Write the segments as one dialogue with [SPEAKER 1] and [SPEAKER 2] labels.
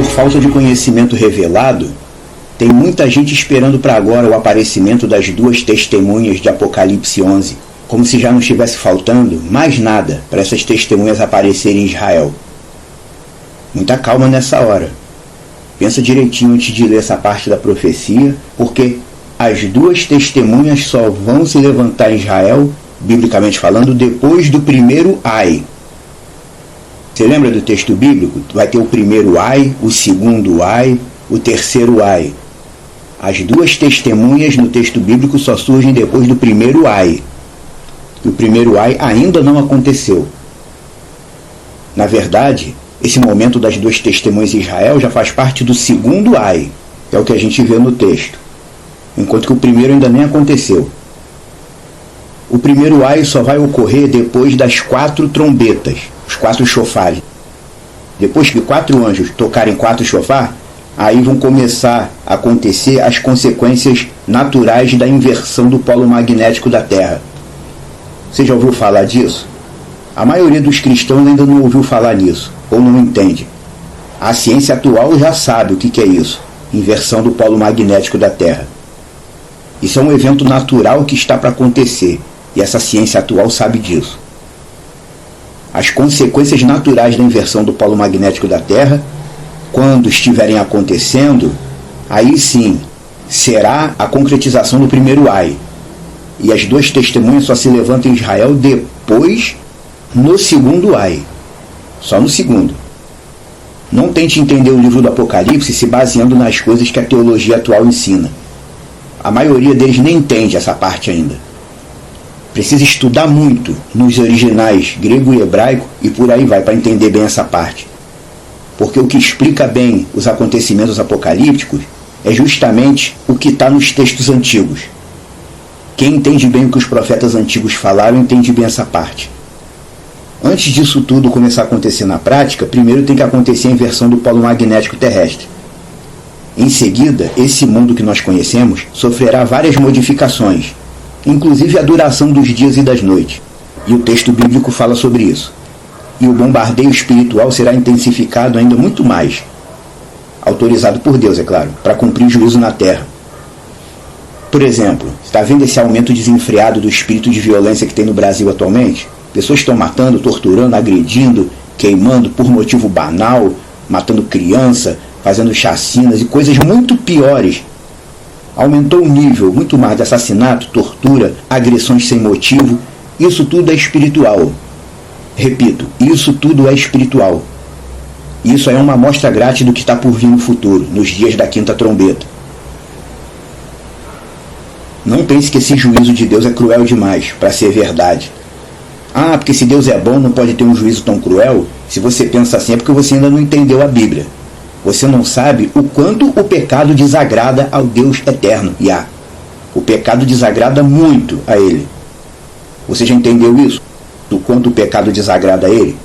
[SPEAKER 1] por falta de conhecimento revelado, tem muita gente esperando para agora o aparecimento das duas testemunhas de Apocalipse 11, como se já não estivesse faltando mais nada para essas testemunhas aparecerem em Israel. Muita calma nessa hora. Pensa direitinho antes de ler essa parte da profecia, porque as duas testemunhas só vão se levantar em Israel, biblicamente falando, depois do primeiro ai. Você lembra do texto bíblico? Vai ter o primeiro ai, o segundo ai, o terceiro ai. As duas testemunhas no texto bíblico só surgem depois do primeiro ai. E o primeiro ai ainda não aconteceu. Na verdade, esse momento das duas testemunhas em Israel já faz parte do segundo ai, que é o que a gente vê no texto, enquanto que o primeiro ainda nem aconteceu. O primeiro ai só vai ocorrer depois das 4 trombetas, os 4 chofares. Depois que 4 anjos tocarem 4 chofar, aí vão começar a acontecer as consequências naturais da inversão do polo magnético da Terra. Você já ouviu falar disso? A maioria dos cristãos ainda não ouviu falar nisso, ou não entende. A ciência atual já sabe o que é isso, inversão do polo magnético da Terra. Isso é um evento natural que está para acontecer, e essa ciência atual sabe disso. As consequências naturais da inversão do polo magnético da Terra, quando estiverem acontecendo, aí sim será a concretização do primeiro ai. E as duas testemunhas só se levantam em Israel depois, no segundo ai. Só no segundo. Não tente entender o livro do Apocalipse se baseando nas coisas que a teologia atual ensina. A maioria deles nem entende essa parte ainda. Precisa estudar muito nos originais grego e hebraico e por aí vai para entender bem essa parte. Porque o que explica bem os acontecimentos apocalípticos é justamente o que está nos textos antigos. Quem entende bem o que os profetas antigos falaram entende bem essa parte. Antes disso tudo começar a acontecer na prática, primeiro tem que acontecer a inversão do polo magnético terrestre. Em seguida, esse mundo que nós conhecemos sofrerá várias modificações, inclusive a duração dos dias e das noites. E o texto bíblico fala sobre isso. E o bombardeio espiritual será intensificado ainda muito mais, autorizado por Deus, é claro, para cumprir o juízo na terra. Por exemplo, está vendo esse aumento desenfreado do espírito de violência que tem no Brasil atualmente? Pessoas estão matando, torturando, agredindo, queimando por motivo banal, matando criança, fazendo chacinas e coisas muito piores. Aumentou o nível muito mais de assassinato, tortura, agressões sem motivo. Isso tudo é espiritual. Repito, isso tudo é espiritual. Isso é uma amostra grátis do que está por vir no futuro, nos dias da quinta trombeta. Não pense que esse juízo de Deus é cruel demais para ser verdade. Ah, porque se Deus é bom não pode ter um juízo tão cruel? Se você pensa assim é porque você ainda não entendeu a Bíblia. Você não sabe o quanto o pecado desagrada ao Deus eterno, Yah. O pecado desagrada muito a Ele. Você já entendeu isso? Do quanto o pecado desagrada a Ele?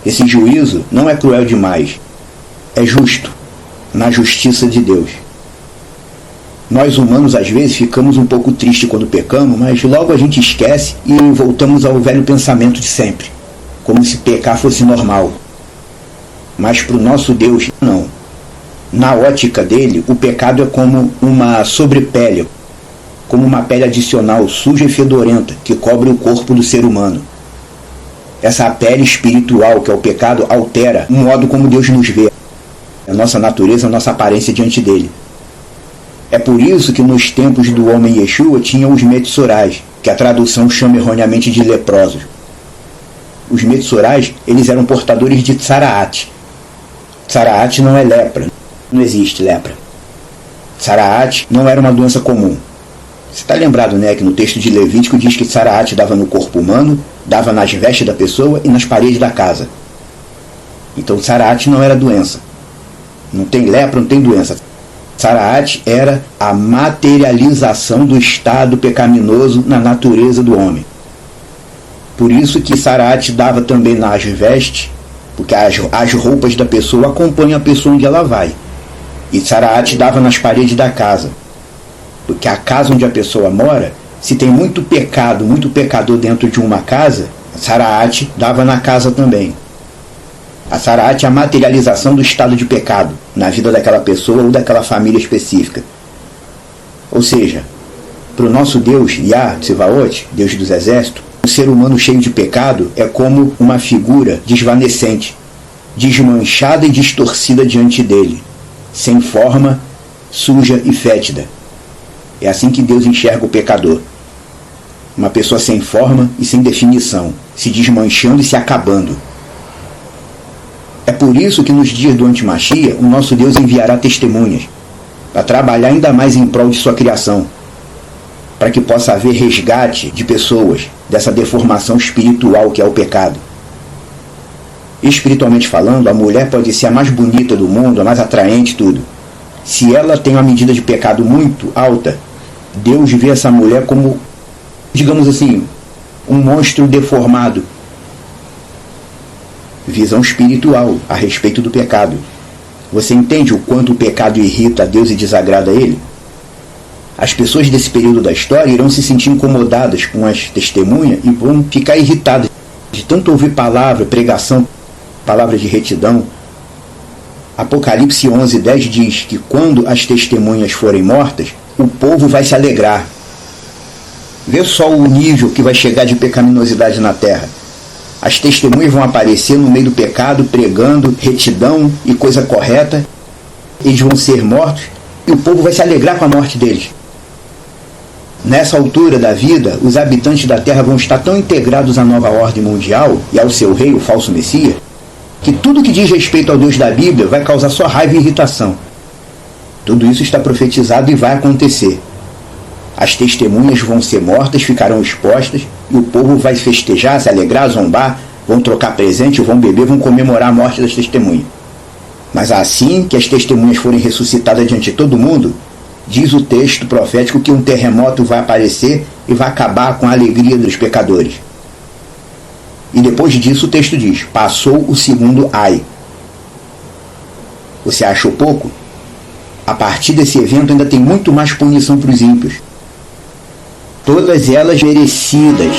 [SPEAKER 1] Esse juízo não é cruel demais. É justo, na justiça de Deus. Nós humanos às vezes ficamos um pouco tristes quando pecamos, mas logo a gente esquece e voltamos ao velho pensamento de sempre, como se pecar fosse normal. Mas para o nosso Deus, não. Na ótica dele, o pecado é como uma sobrepele, como uma pele adicional suja e fedorenta que cobre o corpo do ser humano. Essa pele espiritual, que é o pecado, altera o modo como Deus nos vê, a nossa natureza, a nossa aparência diante dele. É por isso que nos tempos do homem Yeshua tinham os Metzorais, que a tradução chama erroneamente de leprosos. Os Metzorais, eles eram portadores de Tzaraat. Tzaraat não é lepra, não existe lepra. Tzaraat não era uma doença comum. Você está lembrado, né, que no texto de Levítico diz que Tzaraat dava no corpo humano, dava nas vestes da pessoa e nas paredes da casa. Então Tzaraat não era doença. Não tem lepra, não tem doença. Tzaraat era a materialização do estado pecaminoso na natureza do homem. Por isso que Tzaraat dava também nas vestes, porque as roupas da pessoa acompanham a pessoa onde ela vai. E Tzaraat dava nas paredes da casa. Porque a casa onde a pessoa mora, se tem muito pecado, muito pecador dentro de uma casa, Tzaraat dava na casa também. A Tzaraat é a materialização do estado de pecado na vida daquela pessoa ou daquela família específica. Ou seja, para o nosso Deus, Yah Tsevaot, Deus dos exércitos, o ser humano cheio de pecado é como uma figura desvanecente, desmanchada e distorcida diante dele, sem forma, suja e fétida. É assim que Deus enxerga o pecador. Uma pessoa sem forma e sem definição, se desmanchando e se acabando. É por isso que nos dias do Antimachia, o nosso Deus enviará testemunhas, para trabalhar ainda mais em prol de sua criação, para que possa haver resgate de pessoas dessa deformação espiritual que é o pecado. Espiritualmente falando, a mulher pode ser a mais bonita do mundo, a mais atraente, tudo. Se ela tem uma medida de pecado muito alta, Deus vê essa mulher como, digamos assim, um monstro deformado. Visão espiritual a respeito do pecado. Você entende o quanto o pecado irrita a Deus e desagrada a Ele? As pessoas desse período da história irão se sentir incomodadas com as testemunhas e vão ficar irritadas de tanto ouvir palavra, pregação, palavra de retidão. Apocalipse 11:10 diz que quando as testemunhas forem mortas, o povo vai se alegrar. Vê só o nível que vai chegar de pecaminosidade na terra. As testemunhas vão aparecer no meio do pecado, pregando retidão e coisa correta. Eles vão ser mortos e o povo vai se alegrar com a morte deles. Nessa altura da vida, os habitantes da terra vão estar tão integrados à nova ordem mundial e ao seu rei, o falso Messias, que tudo que diz respeito ao Deus da Bíblia vai causar só raiva e irritação. Tudo isso está profetizado e vai acontecer. As testemunhas vão ser mortas, ficarão expostas, e o povo vai festejar, se alegrar, zombar, vão trocar presente, vão beber, vão comemorar a morte das testemunhas. Mas assim que as testemunhas forem ressuscitadas diante de todo mundo, diz o texto profético que um terremoto vai aparecer e vai acabar com a alegria dos pecadores. E depois disso o texto diz, passou o segundo ai. Você achou pouco? A partir desse evento ainda tem muito mais punição para os ímpios. Todas elas merecidas.